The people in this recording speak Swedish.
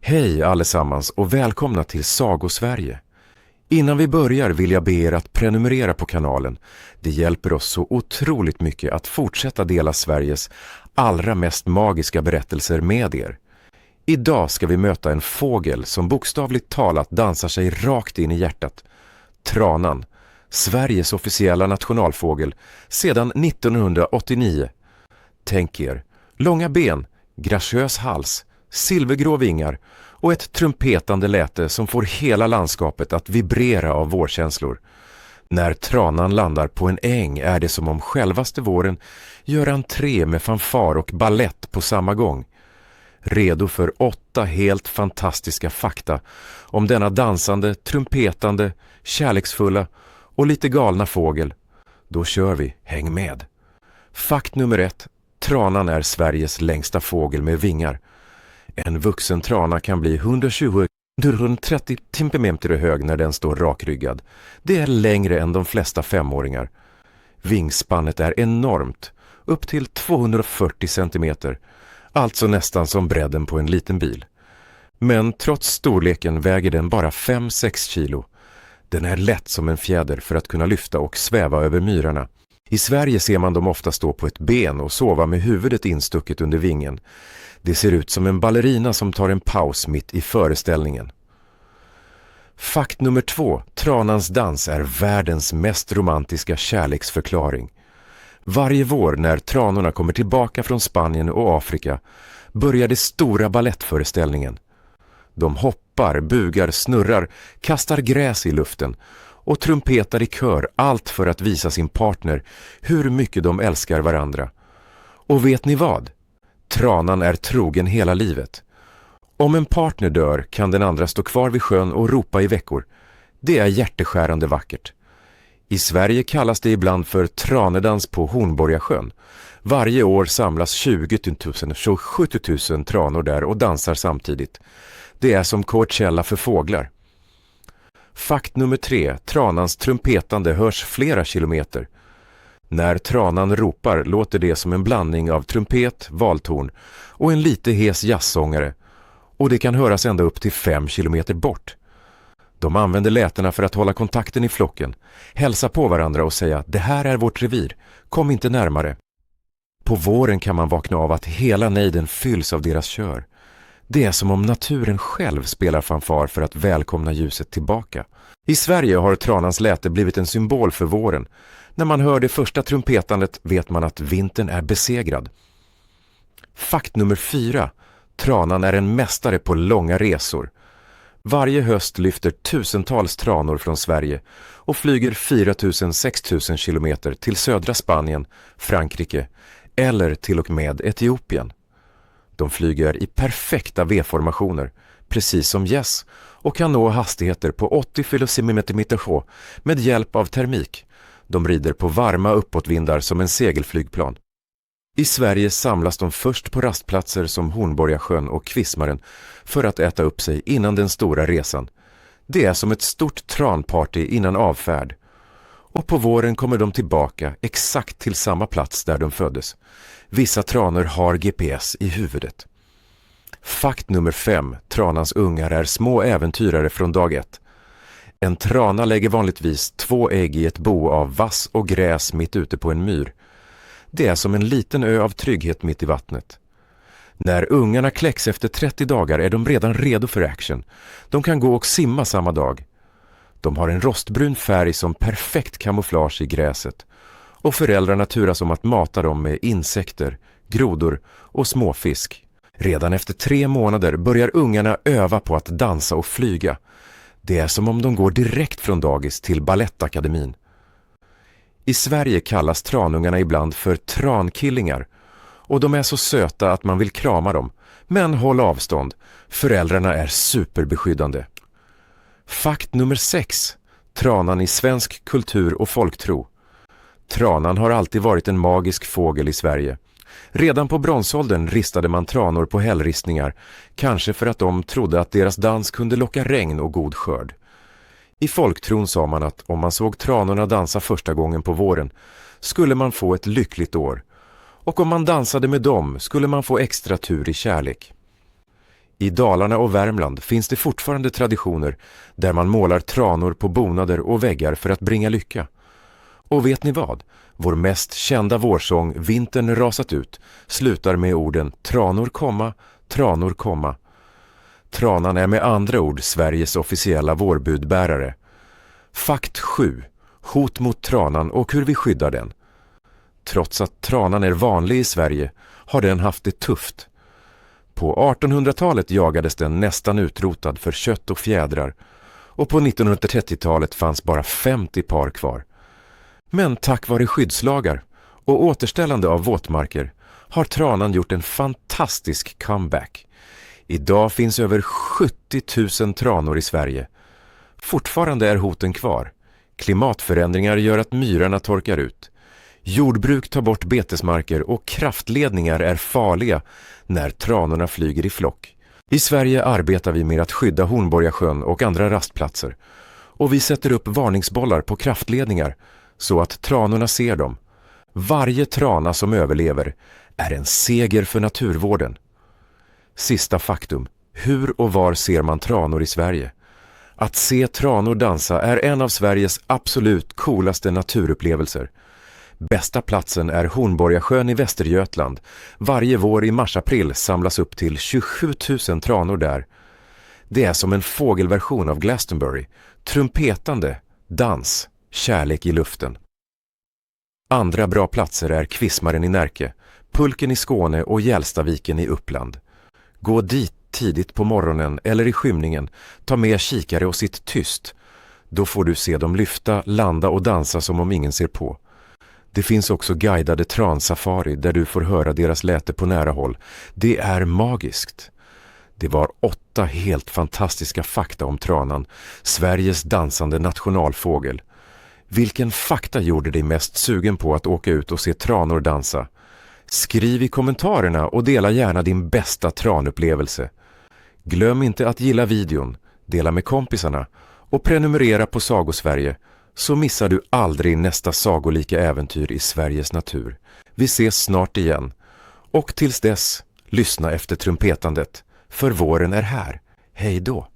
Hej allesammans och välkomna till Sagosverige. Innan vi börjar vill jag be er att prenumerera på kanalen. Det hjälper oss så otroligt mycket att fortsätta dela Sveriges allra mest magiska berättelser med er. Idag ska vi möta en fågel som bokstavligt talat dansar sig rakt in i hjärtat. Tranan, Sveriges officiella nationalfågel sedan 1989. Tänk er, långa ben, graciös hals, silvergrå vingar och ett trumpetande läte som får hela landskapet att vibrera av vårkänslor. När tranan landar på en äng är det som om självaste våren gör entré med fanfar och ballett på samma gång. Redo för 8 helt fantastiska fakta om denna dansande, trumpetande, kärleksfulla och lite galna fågel. Då kör vi, häng med. Fakt nummer 1. Tranan är Sveriges längsta fågel med vingar. En vuxen trana kan bli 120-130 cm hög när den står rakryggad. Det är längre än de flesta 5-åringar. Vingspannet är enormt, upp till 240 cm. Alltså nästan som bredden på en liten bil. Men trots storleken väger den bara 5-6 kilo. Den är lätt som en fjäder för att kunna lyfta och sväva över myrarna. I Sverige ser man dem ofta stå på ett ben och sova med huvudet instucket under vingen. Det ser ut som en ballerina som tar en paus mitt i föreställningen. Fakt nummer 2. Tranans dans är världens mest romantiska kärleksförklaring. Varje vår när tranorna kommer tillbaka från Spanien och Afrika börjar det stora ballettföreställningen. De hoppar, bugar, snurrar, kastar gräs i luften och trumpetar i kör, allt för att visa sin partner hur mycket de älskar varandra. Och vet ni vad? Tranan är trogen hela livet. Om en partner dör kan den andra stå kvar vid sjön och ropa i veckor. Det är hjärteskärande vackert. I Sverige kallas det ibland för tranedans på Hornborgasjön. Varje år samlas 20 000-70 000 tranor där och dansar samtidigt. Det är som Coachella för fåglar. Fakt nummer 3. Tranans trumpetande hörs flera kilometer. När tranan ropar låter det som en blandning av trumpet, valtorn och en lite hes jazzsångare. Och det kan höras ända upp till 5 kilometer bort. De använder lätena för att hålla kontakten i flocken, hälsa på varandra och säga det här är vårt revir, kom inte närmare. På våren kan man vakna av att hela nejden fylls av deras kör. Det är som om naturen själv spelar fanfar för att välkomna ljuset tillbaka. I Sverige har tranans läte blivit en symbol för våren. När man hör det första trumpetandet vet man att vintern är besegrad. Fakt nummer 4. Tranan är en mästare på långa resor. Varje höst lyfter tusentals tranor från Sverige och flyger 4 000-6 000 kilometer till södra Spanien, Frankrike eller till och med Etiopien. De flyger i perfekta V-formationer, precis som gäss, och kan nå hastigheter på 80 km/h med hjälp av termik. De rider på varma uppåtvindar som en segelflygplan. I Sverige samlas de först på rastplatser som Hornborgasjön och Kvismaren för att äta upp sig innan den stora resan. Det är som ett stort tranparty innan avfärd. Och på våren kommer de tillbaka exakt till samma plats där de föddes. Vissa tranor har GPS i huvudet. Fakt nummer 5. Tranans ungar är små äventyrare från dag 1. En trana lägger vanligtvis 2 ägg i ett bo av vass och gräs mitt ute på en myr. Det är som en liten ö av trygghet mitt i vattnet. När ungarna kläcks efter 30 dagar är de redan redo för action. De kan gå och simma samma dag. De har en rostbrun färg som perfekt kamouflage i gräset. Och föräldrarna turas om att mata dem med insekter, grodor och småfisk. Redan efter 3 månader börjar ungarna öva på att dansa och flyga. Det är som om de går direkt från dagis till ballettakademin. I Sverige kallas tranungarna ibland för trankillingar och de är så söta att man vill krama dem. Men håll avstånd, föräldrarna är superbeskyddande. Fakt nummer 6. Tranan i svensk kultur och folktro. Tranan har alltid varit en magisk fågel i Sverige. Redan på bronsåldern ristade man tranor på hällristningar, kanske för att de trodde att deras dans kunde locka regn och god skörd. I folktron sa man att om man såg tranorna dansa första gången på våren skulle man få ett lyckligt år. Och om man dansade med dem skulle man få extra tur i kärlek. I Dalarna och Värmland finns det fortfarande traditioner där man målar tranor på bonader och väggar för att bringa lycka. Och vet ni vad? Vår mest kända vårsång Vintern rasat ut slutar med orden tranor komma, tranor komma. Tranan är med andra ord Sveriges officiella vårbudbärare. Fakt 7. Hot mot tranan och hur vi skyddar den. Trots att tranan är vanlig i Sverige har den haft det tufft. På 1800-talet jagades den nästan utrotad för kött och fjädrar och på 1930-talet fanns bara 50 par kvar. Men tack vare skyddslagar och återställande av våtmarker har tranan gjort en fantastisk comeback. Idag finns över 70 000 tranor i Sverige. Fortfarande är hoten kvar. Klimatförändringar gör att myrarna torkar ut. Jordbruk tar bort betesmarker och kraftledningar är farliga när tranorna flyger i flock. I Sverige arbetar vi med att skydda Hornborgasjön och andra rastplatser. Och vi sätter upp varningsbollar på kraftledningar så att tranorna ser dem. Varje trana som överlever är en seger för naturvården. Sista faktum. Hur och var ser man tranor i Sverige? Att se tranor dansa är en av Sveriges absolut coolaste naturupplevelser. Bästa platsen är Hornborgasjön i Västergötland. Varje vår i mars-april samlas upp till 27 000 tranor där. Det är som en fågelversion av Glastonbury. Trumpetande, dans, kärlek i luften. Andra bra platser är Kvismaren i Närke, Pulken i Skåne och Hjälstaviken i Uppland. Gå dit tidigt på morgonen eller i skymningen, ta med kikare och sitt tyst. Då får du se dem lyfta, landa och dansa som om ingen ser på. Det finns också guidade transafari där du får höra deras läte på nära håll. Det är magiskt. Det var 8 helt fantastiska fakta om tranan, Sveriges dansande nationalfågel. Vilken fakta gjorde dig mest sugen på att åka ut och se tranor dansa? Skriv i kommentarerna och dela gärna din bästa tranupplevelse. Glöm inte att gilla videon, dela med kompisarna och prenumerera på Sagosverige så missar du aldrig nästa sagolika äventyr i Sveriges natur. Vi ses snart igen och tills dess, lyssna efter trumpetandet, för våren är här. Hej då!